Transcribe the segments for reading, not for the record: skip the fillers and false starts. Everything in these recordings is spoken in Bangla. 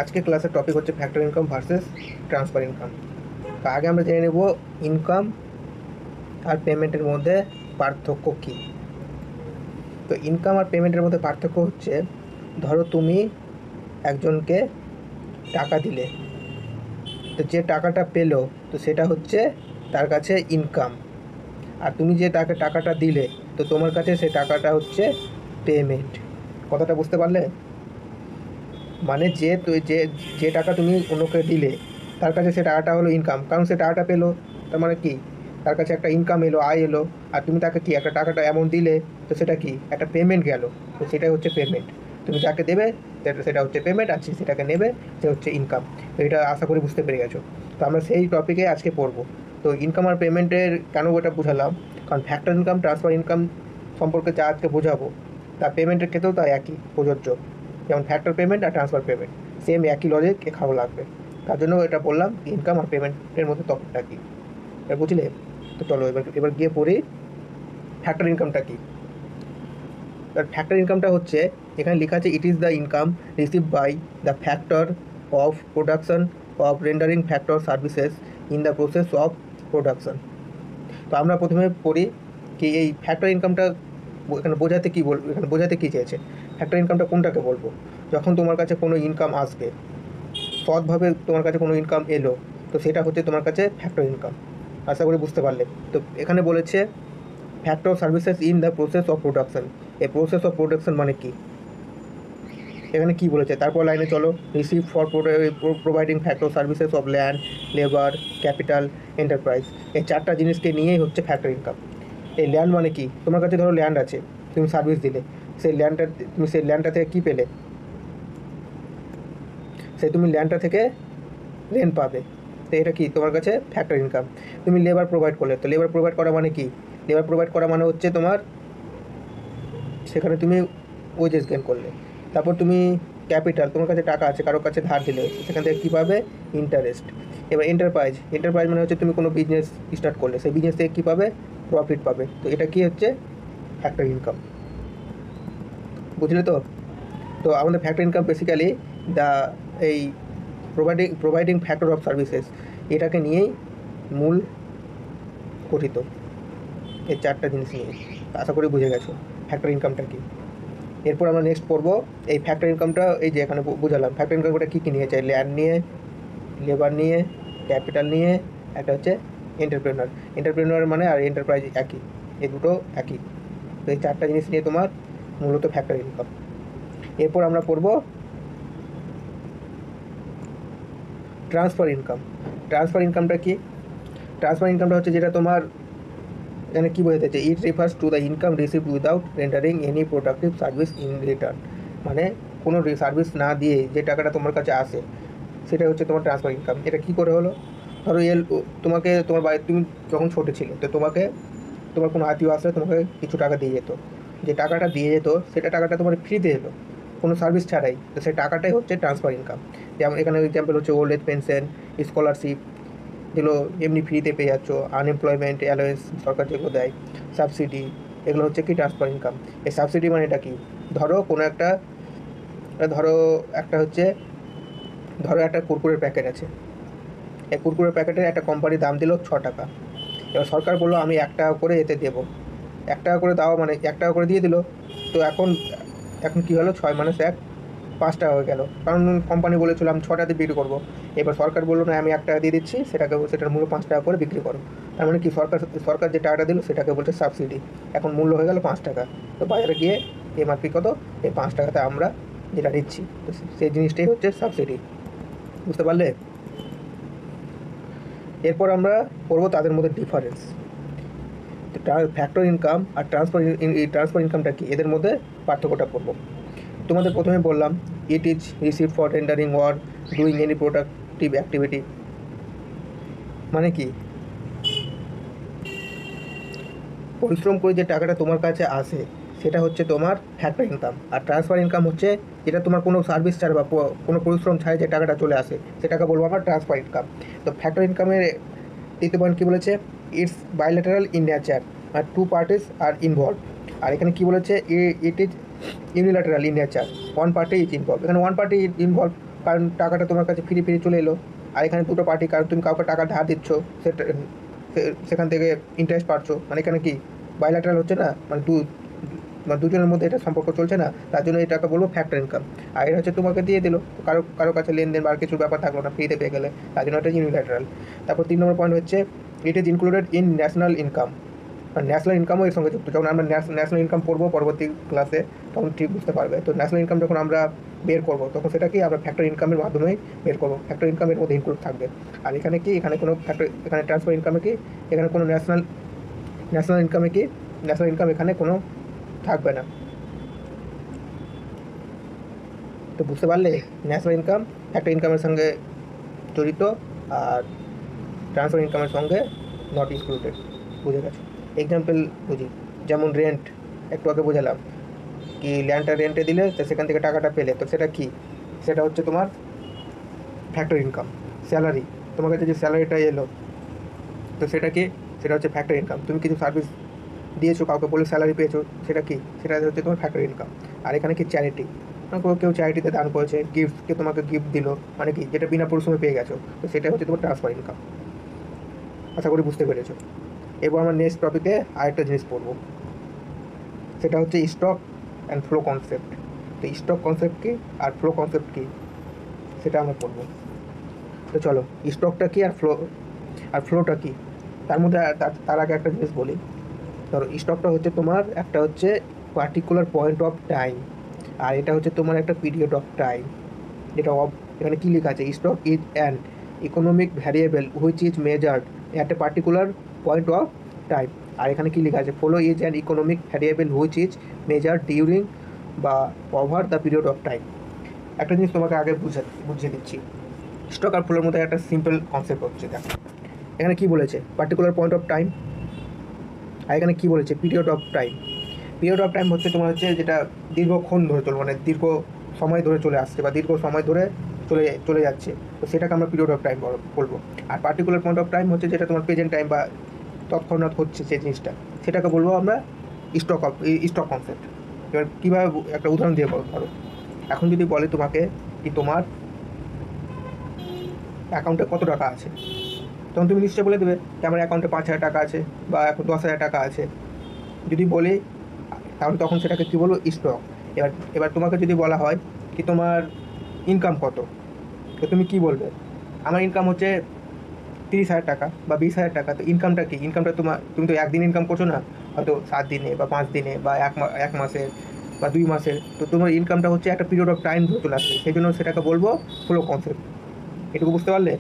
আজকে ক্লাসের টপিক হচ্ছে factor income versus transfer income. তো আগে আমরা জেনে নেব ইনকাম আর পেমেন্টের মধ্যে পার্থক্য কী। তো ইনকাম আর পেমেন্টের মধ্যে পার্থক্য হচ্ছে, ধরো তুমি একজনকে টাকা দিলে, তো যে টাকাটা পেলো তো সেটা হচ্ছে তার কাছে ইনকাম, আর তুমি যে তাকে টাকাটা দিলে তো তোমার কাছে সেই টাকাটা হচ্ছে পেমেন্ট। কথাটা বুঝতে পারলে? মানে যে যে টাকা তুমি অন্যকে দিলে তার কাছে সে টাকাটা হলো ইনকাম, কারণ সে টাকাটা পেলো, তার মানে কি তার কাছে একটা ইনকাম এলো, আয় এলো। আর তুমি তাকে কি একটা টাকাটা অ্যামাউন্ট দিলে, তো সেটা কি একটা পেমেন্ট গেল, তো সেটাই হচ্ছে পেমেন্ট। তুমি যাকে দেবে সেটা হচ্ছে পেমেন্ট, আর সেটাকে নেবে সে হচ্ছে ইনকাম। তো এটা আশা করি বুঝতে পেরে গেছো। তো আমরা সেই টপিকে আজকে পড়বো। তো ইনকাম আর পেমেন্টের কেন ওটা বোঝালাম, কারণ ফ্যাক্টর ইনকাম ট্রান্সফার ইনকাম সম্পর্কে যা আজকে বোঝাবো তা পেমেন্টের ক্ষেত্রেও তা একই প্রযোজ্য। যেমন ফ্যাক্টর পেমেন্ট আর ট্রান্সফার পেমেন্ট সেম একই লজিক এখানেও লাগবে। তার জন্য এটা বললাম ইনকাম আর পেমেন্টের মধ্যে তফাৎটা কী, এটা বুঝলে? তো চলো এবার গিয়ে পড়ি ফ্যাক্টর ইনকামটা কী। ফ্যাক্টর ইনকামটা হচ্ছে, এখানে লেখা আছে it is the income receive by the factor of production of rendering factor services in the process of production. তো আমরা প্রথমে পড়ি কি এই ফ্যাক্টর ইনকামটা এখানে বোঝাতে কী বলবো, এখানে বোঝাতে কী চেয়েছে। ফ্যাক্টর ইনকামটা কোনটাকে বলবো, যখন তোমার কাছে কোনো ইনকাম আসবে, সৎভাবে তোমার কাছে কোনো ইনকাম এলো, তো সেটা হচ্ছে তোমার কাছে ফ্যাক্টর ইনকাম। আশা করি বুঝতে পারলে। তো এখানে বলেছে factor services in the process of production. এই প্রসেস অফ প্রোডাকশন মানে কি, এখানে কি বলেছে তারপর লাইনে চলো, receive for providing factor services of land, labour, capital, enterprise. এই চারটা জিনিসকে নিয়েই হচ্ছে ফ্যাক্টর ইনকাম। এই ল্যান্ড মানে কি, তোমার কাছে ধরো ল্যান্ড আছে, তুমি সার্ভিস দিলে, সেই ল্যান্ডটা থেকে কী পেলে, তুমি ল্যান্ডটা থেকে রেন্ট পাবে। তো এটা কি তোমার কাছে ফ্যাক্টর ইনকাম। তুমি লেবার প্রোভাইড করলে, তো লেবার প্রোভাইড করা মানে কি, লেবার প্রোভাইড করা মানে হচ্ছে তোমার সেখানে তুমি ওয়েজেস গেন করলে। তারপর তুমি ক্যাপিটাল, তোমার কাছে টাকা আছে, কারোর কাছে ধার দিলে, সেখান থেকে কী পাবে, ইন্টারেস্ট। এবার এন্টারপ্রাইজ, এন্টারপ্রাইজ মানে হচ্ছে তুমি কোনো বিজনেস স্টার্ট করলে, সেই বিজনেস থেকে কী পাবে, প্রফিট পাবে। তো এটা কি হচ্ছে ফ্যাক্টর ইনকাম, বুঝলে তো? তো আমাদের ফ্যাক্টর ইনকাম বেসিক্যালি দ্য এই প্রোভাইডিং ফ্যাক্টর অফ সার্ভিসেস এটাকে নিয়েই মূল গঠিত, এই চারটা জিনিস নিয়ে। আশা করি বুঝে গেছো ফ্যাক্টর ইনকামটা কী। এরপর আমরা নেক্সট পড়বো এই ফ্যাক্টর ইনকামটা, এই যে এখানে বুঝালাম ফ্যাক্টর ইনকামটা কী কী নিয়েছে, ল্যান্ড নিয়ে, লেবার নিয়ে, ক্যাপিটাল নিয়ে, একটা হচ্ছে এন্টারপ্রেনার মানে আর এন্টারপ্রাইজ একই, এই দুটো একই। তো এই চারটা জিনিস নিয়ে তোমার মূলত ফ্যাক্টর ইনকাম। এরপর আমরা পড়বো ট্রান্সফার ইনকাম। ট্রান্সফার ইনকামটা কি, ট্রান্সফার ইনকামটা হচ্ছে যেটা তোমার এখানে কী বোঝাতে, it refers to the income receive without rendering any productive service in return. মানে কোনো সার্ভিস না দিয়ে যে টাকাটা তোমার কাছে আসে সেটা হচ্ছে তোমার ট্রান্সফার ইনকাম। এটা কী করে হলো, ধরো তোমাকে তোমার বাড়ি, তুমি যখন ছোটো ছিলে তো তোমার কোনো আত্মীয় আসলে তোমাকে কিছু টাকা দিয়ে যেত, যে টাকাটা দিয়ে যেত সেটা টাকাটা তোমার ফ্রিতে এলো, কোনো সার্ভিস ছাড়াই, তো সেই টাকাটাই হচ্ছে ট্রান্সফার ইনকাম। যেমন এখানে এক্সাম্পল হচ্ছে ওল্ড এজ পেনশন, স্কলারশিপ, যেগুলো এমনি ফ্রিতে পেয়ে যাচ্ছ, আনএমপ্লয়মেন্ট অ্যালাওয়েন্স সরকার যেগুলো দেয়, সাবসিডি, এগুলো হচ্ছে কি ট্রান্সফার ইনকাম। এই সাবসিডি মানে এটা কি, ধরো কোনো একটা, ধরো একটা হচ্ছে, ধরো একটা কুরকুরের প্যাকেট আছে, এই কুরকুরের প্যাকেটের একটা কোম্পানি দাম দিল 6 টাকা, এবার সরকার বললো আমি 1 টাকা করে এতে দেবো, 1 টাকা করে দাও, মানে 1 টাকা করে দিয়ে দিল। তো এখন কী হলো, 6 - 1 5 টাকা হয়ে গেল, কারণ কোম্পানি বলেছিল আমি 6 টাকাতে বিক্রি করবো। এবার সরকার বললো না আমি 1 টাকা দিয়ে দিচ্ছি, সেটার মূল্য 5 টাকা করে বিক্রি করো। তার মানে কি সরকার যে টাকাটা দিল সেটাকে বলছে সাবসিডি, এখন মূল্য হয়ে গেল 5 টাকা। তো বাজারে গিয়ে এমআরপি কত, এই 5 টাকাতে আমরা যেটা নিচ্ছি, তো সেই জিনিসটাই হচ্ছে সাবসিডি, বুঝতে পারলে? এরপর আমরা পড়বো তাদের মধ্যে ডিফারেন্স। তো ফ্যাক্টর ইনকাম আর ট্রান্সফার ইনকামটা কি, এদের মধ্যে পার্থক্যটা পড়বো। তোমাদের প্রথমে বললাম it is receive for rendering war doing any productive activity. মানে কি, পরিশ্রম করে যে টাকাটা তোমার কাছে আসে সেটা হচ্ছে তোমার ফ্যাক্টর ইনকাম। আর ট্রান্সফার ইনকাম হচ্ছে যেটা তোমার কোনো সার্ভিস ছাড়া বা কোনো পরিশ্রম ছাড়া যে টাকাটা চলে আসে সেটাকে বলবো আমরা ট্রান্সফার ইনকাম। তো ফ্যাক্টর ইনকামের তৃতীয় পয়েন্ট কী বলেছে, ইটস বাইলেটারাল ইন নেচার, আর 2 পার্টিস আর ইনভলভ। আর এখানে কী বলেছে, it is unilateral in nature, 1 party is involve. এখানে 1 পার্টি ইনভলভ কারণ টাকাটা তোমার কাছে ফিরে ফিরে চলে এলো। আর এখানে দুটো পার্টি, কারণ তুমি কাউকে টাকা ধার দিচ্ছ, সেটা সেখান থেকে ইন্টারেস্ট পাচ্ছ, মানে এখানে কি বাইল্যাটারাল হচ্ছে না, মানে দুজনের মধ্যে এটা সম্পর্ক চলছে না, তার জন্য এটাকে বলবো ফ্যাক্টর ইনকাম। আর এটা হচ্ছে তোমাকে দিয়ে দিল, কারো কারো কাছে লেনদেন বা কিছুর ব্যাপার থাকলো না, ফ্রিতে পেয়ে গেলে, তার জন্য এটা ইউনিল্যাটারাল। তারপর 3 নম্বর পয়েন্ট হচ্ছে it is included in national income. আর ন্যাশনাল ইনকামও এর সঙ্গে যুক্ত। যখন আমরা ন্যাশনাল ইনকাম পড়বো পরবর্তী ক্লাসে, তখন ঠিক বুঝতে পারবে। তো ন্যাশনাল ইনকাম যখন আমরা বের করবো, তখন সেটা কি আমরা ফ্যাক্টর ইনকামের মাধ্যমেই বের করবো, ফ্যাক্টর ইনকামের মধ্যে ইনক্লুড থাকবে। আর এখানে কি, এখানে কোনো ফ্যাক্টর, এখানে ট্রান্সফার ইনকামে কি, এখানে কোনো ন্যাশনাল ইনকামে কি, ন্যাশনাল ইনকাম এখানে কোনো থাকবে না। তো বুঝতে পারলে, ন্যাশনাল ইনকাম ফ্যাক্টর ইনকামের সঙ্গে জড়িত, আর ট্রান্সফার ইনকামের সঙ্গে নট ইনক্লুডেড। বুঝে গেছো? এক্সাম্পল বুঝি, যেমন রেন্ট, একটু আগে বোঝালাম কি ল্যান্ডটা রেন্টে দিলে তো সেখান থেকে টাকাটা পেলে, তো সেটা কি, সেটা হচ্ছে তোমার ফ্যাক্টর ইনকাম। স্যালারি, তোমার কাছে যে স্যালারিটা এলো, তো সেটা কি, সেটা হচ্ছে ফ্যাক্টর ইনকাম। তুমি কিছু সার্ভিস দিয়েছো, কাউকে বলে স্যালারি পেয়েছো, সেটা কি, সেটা হচ্ছে তোমার ফ্যাক্টর ইনকাম। আর এখানে কি চ্যারিটি, কেউ চ্যারিটিতে দান করেছে, গিফটকে তোমাকে গিফট দিল, মানে কি যেটা বিনা পরিশ্রমে পেয়ে গেছো, তো সেটা হচ্ছে তোমার ট্রান্সফার ইনকাম। আশা করি বুঝতে পেরেছো। এবার আমরা নেক্সট টপিকে আরেকটা জিনিস পড়বো, সেটা হচ্ছে স্টক অ্যান্ড ফ্লো কনসেপ্ট। তো স্টক কনসেপ্ট কী আর ফ্লো কনসেপ্ট কী, সেটা আমরা পড়বো। তো চলো, স্টকটা কী আর ফ্লোটা কী, তার মধ্যে তার আগে একটা জিনিস বলি। ধরো স্টকটা হচ্ছে তোমার একটা হচ্ছে পার্টিকুলার পয়েন্ট অফ টাইম, আর এটা হচ্ছে তোমার একটা পিরিয়ড অফ টাইম। যেটা এখানে কী লেখা আছে, stock is an economic variable which is measured at a particular point of time. আর এখানে কী লেখা আছে, flow is an economic variable which is measured during বা over the period of time. একটা জিনিস তোমাকে আগে বুঝিয়ে দিচ্ছি, স্টক আর ফ্লোর মধ্যে একটা সিম্পল কনসেপ্ট হচ্ছে। দেখো এখানে কী বলেছে, পার্টিকুলার পয়েন্ট অফ টাইম, আর এখানে কী বলেছে, period of time. Period of time হচ্ছে তোমার হচ্ছে যেটা দীর্ঘক্ষণ ধরে চলবে, মানে দীর্ঘ সময় ধরে চলে আসছে বা দীর্ঘ সময় ধরে চলে যাচ্ছে, তো সেটাকে আমরা পিরিয়ড অফ টাইম বলবো। আর পার্টিকুলার পয়েন্ট অফ টাইম হচ্ছে যেটা তোমার প্রেজেন্ট টাইম বা তৎক্ষণাৎ হচ্ছে যে জিনিসটা, সেটাকে বলবো আমরা স্টক কনসেপ্ট। এবার কীভাবে, একটা উদাহরণ দিয়ে করো। এখন যদি বলে তোমাকে কি তোমার অ্যাকাউন্টে কত টাকা আছে, তখন তুমি নিশ্চয়ই বলে দেবে যে আমার অ্যাকাউন্টে 5,000 টাকা আছে বা এখন 10,000 টাকা আছে। যদি বলি, তাহলে তখন সেটাকে কী বলবো, স্টক। এবার তোমাকে যদি বলা হয় কি তোমার ইনকাম কত, তো তুমি কী বলবে, আমার ইনকাম হচ্ছে 30,000 টাকা বা 20,000 টাকা। তো ইনকামটা কি, ইনকামটা তুমি তো একদিন ইনকাম করছো না, হয়তো 7 দিনে বা 5 দিনে বা এক মাসে বা 2 মাসের। তো তোমার ইনকামটা হচ্ছে একটা পিরিয়ড অফ টাইম ধরে চলে আসছে, সেই জন্য সেটাকে বলবো ফ্লো কনসেপ্ট। এটুকু বুঝতে পারলে?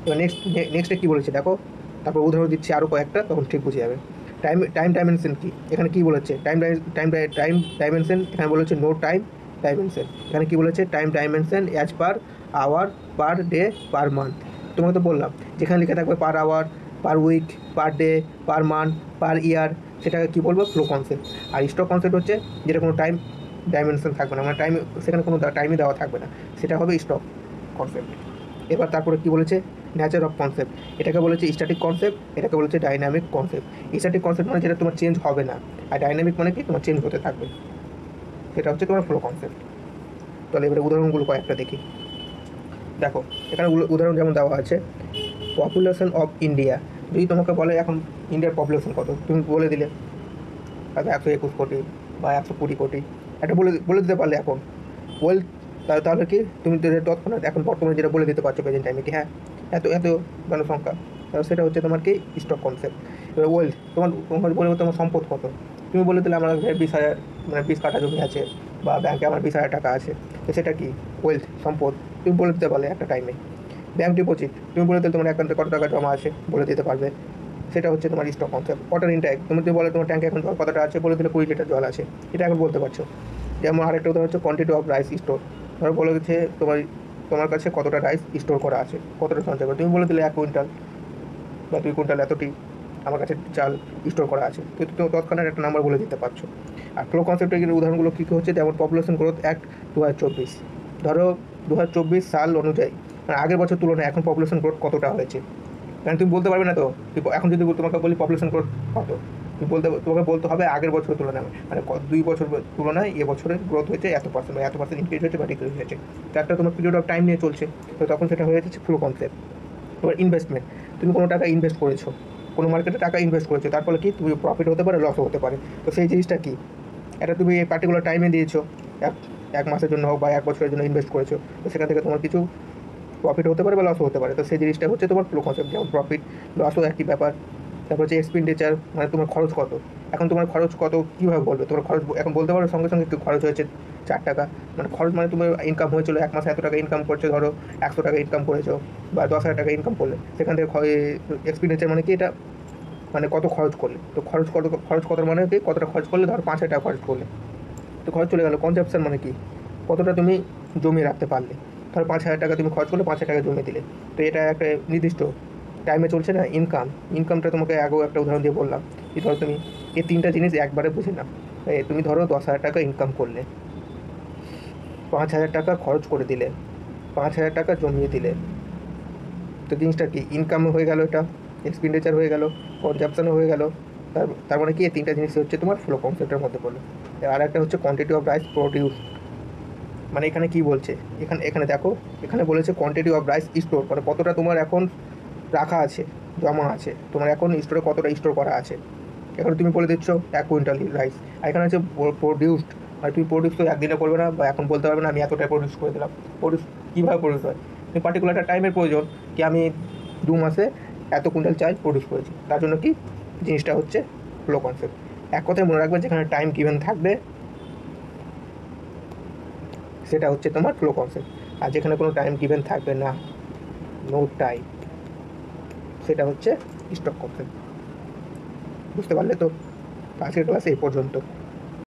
এবার নেক্সটে কী বলেছে দেখো, তারপর উদাহরণ দিচ্ছি আরও কয়েকটা, তখন ঠিক বুঝে যাবে। টাইম ডাইমেনশন কী, এখানে কী বলেছে, টাইম ডাইমেনশন, এখানে বলেছে নো টাইম ডাইমেনশন। এখানে কী বলেছে, time dimension as per hour, per day, per month. তোমাকে তো বললাম যেখানে লেখা থাকবে per hour, per week, per day, per month, per year, সেটাকে কী বলবো, ফ্লো কনসেপ্ট। আর স্টক কনসেপ্ট হচ্ছে যেটা কোনো টাইম ডাইমেনশন থাকবে না, মানে সেখানে কোনো টাইমই দেওয়া থাকবে না, সেটা হবে স্টক কনসেপ্ট। এবার তারপরে কী বলেছে, নেচার অফ কনসেপ্ট, এটাকে বলেছে স্ট্যাটিক কনসেপ্ট, এটাকে বলেছে ডাইনামিক কনসেপ্ট। স্ট্যাটিক কনসেপ্ট মানে যেটা তোমার চেঞ্জ হবে না, আর ডাইনামিক মানে কি তোমার চেঞ্জ হতে থাকবে, সেটা হচ্ছে তোমার ফ্লো কনসেপ্ট। তাহলে এবারে উদাহরণগুলো কয়েকটা দেখি। দেখো এখানে উদাহরণ যেমন দেওয়া আছে, পপুলেশন অফ ইন্ডিয়া। যদি তোমাকে বলে এখন ইন্ডিয়ার পপুলেশন কত, তুমি বলে দিলে হয়তো 121 কোটি বা 120 কোটি, এটা বলে দিতে পারলে এখন ওয়েলথ, তাহলে কি তুমি তৎক্ষণাৎ এখন বর্তমানে যেটা বলে দিতে পারছো প্রেজেন্ট টাইমে কি হ্যাঁ এত জনসংখ্যা, তাহলে সেটা হচ্ছে তোমার কি স্টক কনসেপ্ট। এবার ওয়েলথ, তোমার বলে তোমার সম্পদ কত, তুমি বলে দিলে আমার 20,000, মানে 20 কাঠা জমি আছে বা ব্যাংকে আমার 20,000 টাকা আছে, তো সেটা কি ওয়েলথ, সম্পদ, তুমি বলে দিতে পারলে একটা টাইমে। ব্যাংক ডিপোজিট, তুমি বলে দিলে তোমার অ্যাকাউন্টে কত টাকা জমা আছে বলে দিতে পারবে, সেটা হচ্ছে তোমার স্টক কনসেপ্ট। ওয়াটার ইনটেক, তুমি যদি বলে তোমার ট্যাঙ্কে এখন জল কতটা আছে, বলে দিলে 20 লিটার জল আছে, এটা এখন বলতে পারছো। যেমন আরেকটা উদাহরণ হচ্ছে কোয়ান্টিটি অফ রাইস স্টোর, ধরো বলে দিচ্ছে তোমার কাছে কতটা রাইস স্টোর করা আছে, কতটা সঞ্চয় করে, তুমি বলে দিলে 1 কুইন্টাল বা 2 কুইন্টাল এতটি আমার কাছে চাল স্টোর করা আছে, তো তুমি তৎক্ষণাৎ একটা নাম্বার বলে দিতে পারছো। আর ফ্লো কনসেপ্টের উদাহরণগুলো কী কী হচ্ছে, যেমন পপুলেশন গ্রোথ অ্যাক্ট 2024, ধরো 2024 সাল অনুযায়ী, মানে আগের বছর তুলনায় এখন পপুলেশন গ্রোথ কতটা হয়েছে, কারণ তুমি বলতে পারবে না তো, এখন যদি তোমাকে বলি পপুলেশন গ্রোথ কত, তোমাকে বলতে হবে আগের বছরের তুলনায়, মানে 2 বছর তুলনায় এবছরের গ্রোথ হয়েছে এত পার্সেন্ট, বা এত পার্সেন্ট ইনক্রিজ হয়েছে বা ডিক্রিজ হয়েছে। তো একটা তোমার পিরিয়ড অফ টাইম নিয়ে চলছে, তো তখন সেটা হয়ে যাচ্ছে ফ্লো কনসেপ্ট। এবার ইনভেস্টমেন্ট, তুমি কোনো টাকা ইনভেস্ট করেছো, কোনো মার্কেটে টাকা ইনভেস্ট করেছো, তার ফলে কি তুমি প্রফিট হতে পারে, লসও হতে পারে। তো সেই জিনিসটা কি, এটা তুমি এই পার্টিকুলার টাইমে দিয়েছো, এক মাসের জন্য হোক বা 1 বছরের জন্য ইনভেস্ট করেছো, তো সেখান থেকে তোমার কিছু প্রফিট হতে পারে বা লসও হতে পারে। তো সেই জিনিসটা হচ্ছে তোমার ফ্লো কনসেপ্ট, যেমন প্রফিট লসও একই ব্যাপার। তারপর হচ্ছে এক্সপেন্ডিচার, মানে তোমার খরচ কত, এখন তোমার খরচ কত কীভাবে বলবে, তোমার খরচ এখন বলতে পারো সঙ্গে সঙ্গে একটু খরচ হয়েছে 4 টাকা, মানে খরচ মানে তোমার ইনকাম হয়েছিল 1 মাসে এত টাকা ইনকাম করছে, ধরো 100 টাকা ইনকাম করেছো বা 10,000 টাকা ইনকাম করলে, সেখান থেকে এক্সপেন্ডিচার মানে কি, এটা মানে কত খরচ করলে। তো খরচ কত মানে কি, কতটা খরচ করলে, ধরো 5,000 টাকা খরচ করলে, তো খরচ চলে গেলো। কনজাম্পশন মানে কি, কতটা তুমি জমিয়ে রাখতে পারলে, ধরো 5,000 টাকা তুমি খরচ করলে, 5,000 টাকা জমিয়ে দিলে। তো এটা একটা নির্দিষ্ট টাইমে চলছে না ইনকামটা তোমাকে আগেও একটা উদাহরণ দিয়ে বললাম, কি ধরো তুমি এই 3টা জিনিস একবারে বুঝে নাও। তুমি ধরো 10,000 টাকা ইনকাম করলে, 5,000 টাকা খরচ করে দিলে, 5,000 টাকা জমিয়ে দিলে, তো জিনিসটা কি, ইনকাম হয়ে গেল, এটা এক্সপেন্ডিচার হয়ে গেল, কনজাম্পশনও হয়ে গেল। তার মানে কি, এই 3টা জিনিস হচ্ছে তোমার ফ্লো কনসেপ্টের মধ্যে পড়লো। আর একটা হচ্ছে কোয়ান্টিটি অফ রাইস প্রডিউস, মানে এখানে কি বলছে, এখানে দেখো, এখানে বলেছে কোয়ান্টিটি অফ রাইস স্টোর, মানে কতটা তোমার এখন রাখা আছে, জমা আছে, তোমার এখন স্টোরে কতটা স্টোর করা আছে। এখানে তুমি বলে দিচ্ছ 1 কুইন্টাল রাইস, আর এখানে হচ্ছে প্রডিউসড, মানে তুমি প্রডিউস তো একদিনে করবে না, বা এখন বলতে পারবে না আমি এতটাই প্রডিউস করে দিলাম। প্রডিউস কীভাবে প্রডিউস হয়, তুমি পার্টিকুলার একটা টাইমের প্রয়োজন, কি আমি 2 মাসে এত কুইন্টাল চাল প্রডিউস করেছি, তার জন্য কি জিনিসটা হচ্ছে ফ্লো কনসেপ্ট। এক কথায় মনে রাখবে, যেখানে টাইম গিভেন থাকবে সেটা হচ্ছে তোমার ফ্লো কনসেপ্ট, আর যেখানে কোনো টাইম গিভেন থাকবে না, নো টাইম, সেটা হচ্ছে স্টক কনসেপ্ট। বুঝতে পারলে তো? আজকের ক্লাস এই পর্যন্ত।